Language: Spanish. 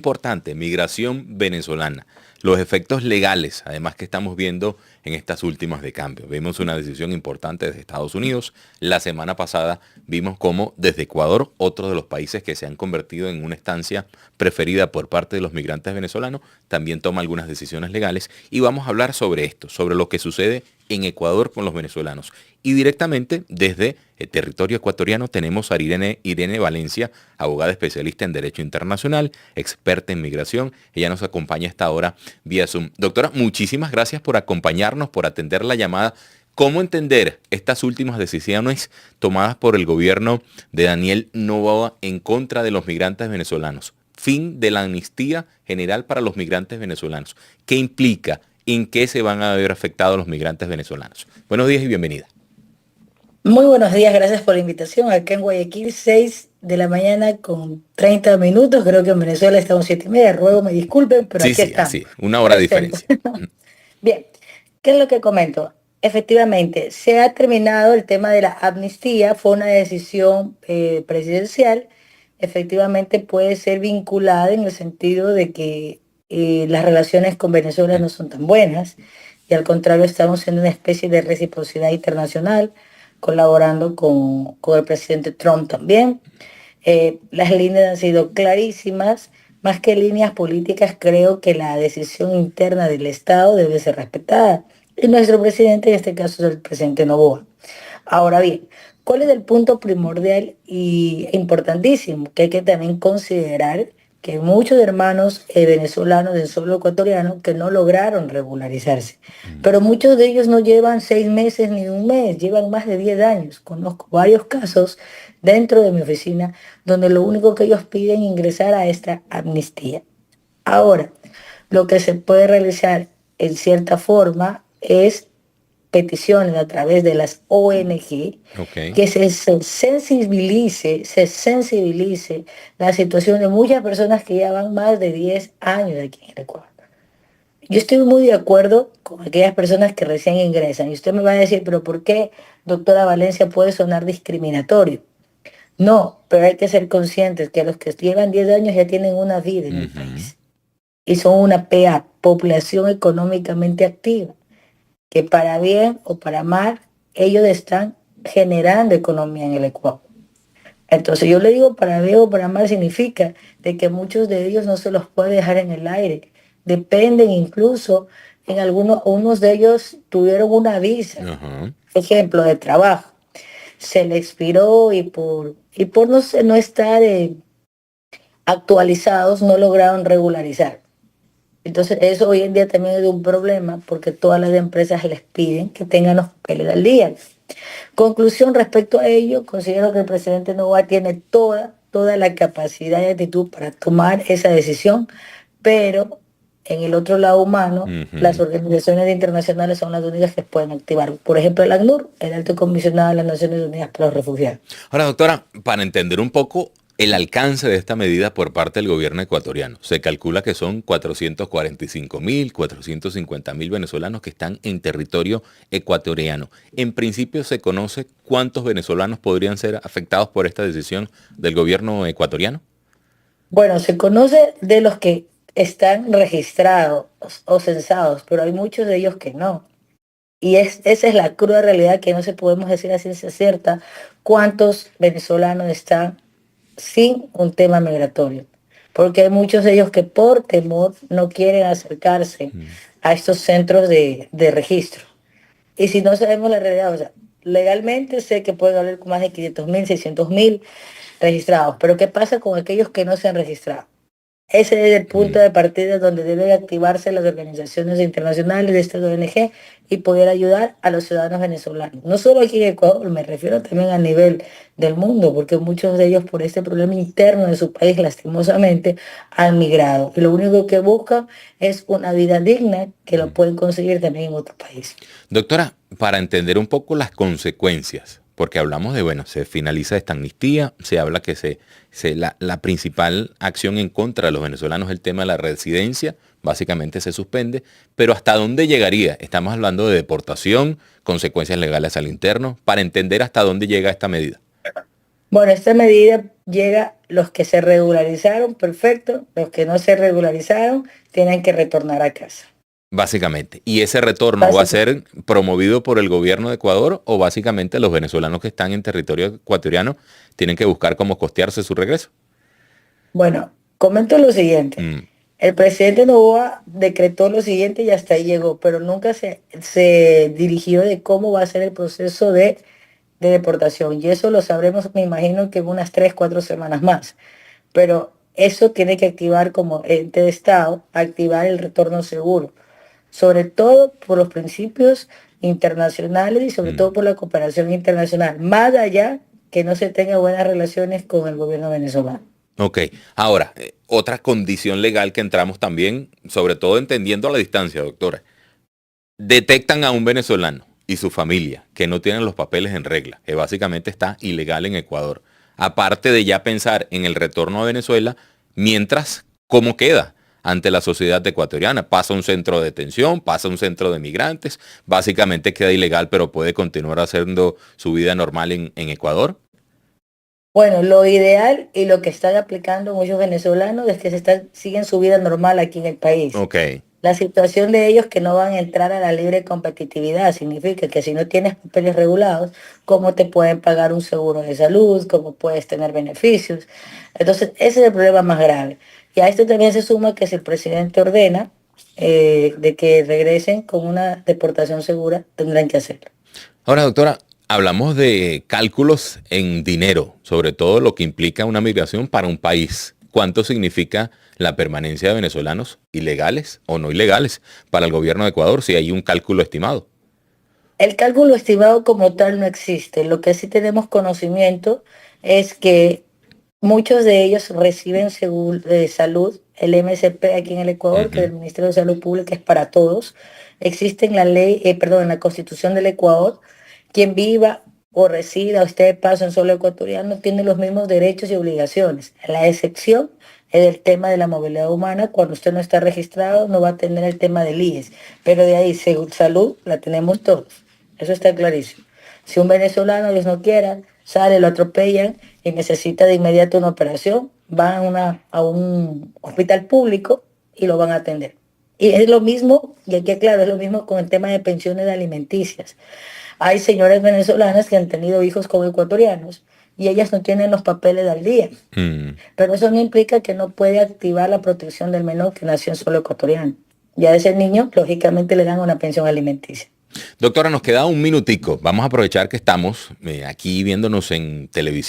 Importante, migración venezolana. Los efectos legales, además que estamos viendo en estas últimas de cambio. Vimos una decisión importante desde Estados Unidos. La semana pasada vimos cómo desde Ecuador, otro de los países que se han convertido en una estancia preferida por parte de los migrantes venezolanos, también toma algunas decisiones legales. Y vamos a hablar sobre esto, sobre lo que sucede en Ecuador con los venezolanos. Y directamente desde el territorio ecuatoriano tenemos a Irene Valencia, abogada especialista en Derecho Internacional, experta en migración. Ella nos acompaña a esta hora vía Zoom. Doctora, muchísimas gracias por acompañarnos, por atender la llamada. ¿Cómo entender estas últimas decisiones tomadas por el gobierno de Daniel Noboa en contra de los migrantes venezolanos? Fin de la amnistía general para los migrantes venezolanos. ¿Qué implica? ¿En qué se van a ver afectados los migrantes venezolanos? Buenos días y bienvenida. Muy buenos días, gracias por la invitación. Acá en Guayaquil, 6 de la mañana con 30 minutos. Creo que en Venezuela estamos 7:30. Ruego me disculpen, pero Sí, aquí sí, estamos. así, una hora de diferencia. Bien, ¿qué es lo que comento? Efectivamente, se ha terminado el tema de la amnistía. Fue una decisión presidencial. Efectivamente puede ser vinculada en el sentido de que las relaciones con Venezuela no son tan buenas y al contrario estamos en una especie de reciprocidad internacional, colaborando con el presidente Trump también. Las líneas han sido clarísimas. Más que líneas políticas, creo que la decisión interna del Estado debe ser respetada. Y nuestro presidente, en este caso, es el presidente Noboa. Ahora bien, ¿cuál es el punto primordial y importantísimo? Que hay que también considerar que hay muchos hermanos venezolanos del suelo ecuatoriano que no lograron regularizarse. Pero muchos de ellos no llevan 6 meses ni un mes, llevan más de 10 años. Conozco varios casos dentro de mi oficina donde lo único que ellos piden es ingresar a esta amnistía. Ahora, lo que se puede realizar en cierta forma es peticiones a través de las ONG, Ok. que se sensibilice la situación de muchas personas que ya van más de 10 años aquí en el Ecuador. Yo estoy muy de acuerdo con aquellas personas que recién ingresan. Y usted me va a decir, pero ¿por qué, doctora Valencia, puede sonar discriminatorio? No, pero hay que ser conscientes que los que llevan 10 años ya tienen una vida en el Ujú. país y son una PA, población económicamente activa, que para bien o para mal, ellos están generando economía en el Ecuador. Entonces yo le digo para bien o para mal significa de que muchos de ellos no se los puede dejar en el aire. Dependen incluso, en algunos, unos de ellos tuvieron una visa, Ajá. ejemplo, de trabajo. Se le expiró y por no estar actualizados no lograron regularizar. Entonces eso hoy en día también es un problema porque todas las empresas les piden que tengan los papeles al día. Conclusión respecto a ello, considero que el presidente Noboa tiene toda la capacidad y actitud para tomar esa decisión, pero en el otro lado humano, las Ujú. organizaciones internacionales son las únicas que pueden activar. Por ejemplo, el ACNUR, el Alto Comisionado de las Naciones Unidas para los Refugiados. Ahora, doctora, para entender un poco el alcance de esta medida por parte del gobierno ecuatoriano, se calcula que son 445.000, 450.000 venezolanos que están en territorio ecuatoriano. En principio, ¿se conoce cuántos venezolanos podrían ser afectados por esta decisión del gobierno ecuatoriano? Bueno, se conoce de los que están registrados o censados, pero hay muchos de ellos que no. Esa es la cruda realidad que no se podemos decir a ciencia cierta cuántos venezolanos están sin un tema migratorio. Porque hay muchos de ellos que por temor no quieren acercarse Mm. a estos centros de registro. Y si no sabemos la realidad, o sea, legalmente sé que pueden haber más de 500.000, 600.000 registrados, pero ¿qué pasa con aquellos que no se han registrado? Ese es el punto Mm. de partida donde deben activarse las organizaciones internacionales de estas ONG y poder ayudar a los ciudadanos venezolanos. No solo aquí en Ecuador, me refiero también a nivel del mundo, porque muchos de ellos por este problema interno de su país, lastimosamente, han migrado. Y lo único que buscan es una vida digna que lo Mm. pueden conseguir también en otro país. Doctora, para entender un poco las consecuencias, porque hablamos de, bueno, se finaliza esta amnistía, se habla que la principal acción en contra de los venezolanos es el tema de la residencia, básicamente se suspende, pero ¿hasta dónde llegaría? Estamos hablando de deportación, consecuencias legales al interno, para entender hasta dónde llega esta medida. Bueno, esta medida llega los que se regularizaron, perfecto, los que no se regularizaron tienen que retornar a casa. Básicamente. ¿Y ese retorno va a ser promovido por el gobierno de Ecuador o básicamente los venezolanos que están en territorio ecuatoriano tienen que buscar cómo costearse su regreso? Bueno, comento lo siguiente. El presidente Noboa decretó lo siguiente y hasta ahí llegó, pero nunca se dirigió de cómo va a ser el proceso de deportación. Y eso lo sabremos, me imagino que en unas 3, 4 semanas más. Pero eso tiene que activar como ente de Estado, activar el retorno seguro, sobre todo por los principios internacionales y sobre todo por la cooperación internacional, más allá que no se tenga buenas relaciones con el gobierno venezolano. Ok, ahora, otra condición legal que entramos también, sobre todo entendiendo a la distancia, doctora. Detectan a un venezolano y su familia que no tienen los papeles en regla, que básicamente está ilegal en Ecuador. Aparte de ya pensar en el retorno a Venezuela, mientras, ¿cómo queda ante la sociedad ecuatoriana? Pasa a un centro de detención, pasa a un centro de migrantes, básicamente queda ilegal, pero puede continuar haciendo su vida normal en Ecuador. Bueno, lo ideal y lo que están aplicando muchos venezolanos es que siguen su vida normal aquí en el país. Ok. La situación de ellos que no van a entrar a la libre competitividad significa que si no tienes papeles regulados, ¿cómo te pueden pagar un seguro de salud? ¿Cómo puedes tener beneficios? Entonces, ese es el problema más grave. Y a esto también se suma que si el presidente ordena de que regresen con una deportación segura, tendrán que hacerlo. Ahora, doctora, hablamos de cálculos en dinero, sobre todo lo que implica una migración para un país. ¿Cuánto significa la permanencia de venezolanos ilegales o no ilegales para el gobierno de Ecuador si hay un cálculo estimado? El cálculo estimado como tal no existe. Lo que sí tenemos conocimiento es que muchos de ellos reciben seguro de salud, el MSP aquí en el Ecuador, que el Ministerio de Salud Pública es para todos. Existe en la ley, en la Constitución del Ecuador, quien viva o resida o esté de paso en suelo ecuatoriano tiene los mismos derechos y obligaciones. La excepción es el tema de la movilidad humana. Cuando usted no está registrado, no va a tener el tema del IES. Pero de ahí, salud, la tenemos todos. Eso está clarísimo. Si un venezolano, Dios no quiera, sale, lo atropellan y necesita de inmediato una operación, van a un hospital público y lo van a atender. Y es lo mismo, y aquí claro, es lo mismo con el tema de pensiones alimenticias. Hay señoras venezolanas que han tenido hijos con ecuatorianos y ellas no tienen los papeles al día. Pero eso no implica que no puede activar la protección del menor que nació en suelo ecuatoriano. Ya a ese niño, lógicamente, le dan una pensión alimenticia. Doctora, nos queda un minutico. Vamos a aprovechar que estamos aquí viéndonos en televisión.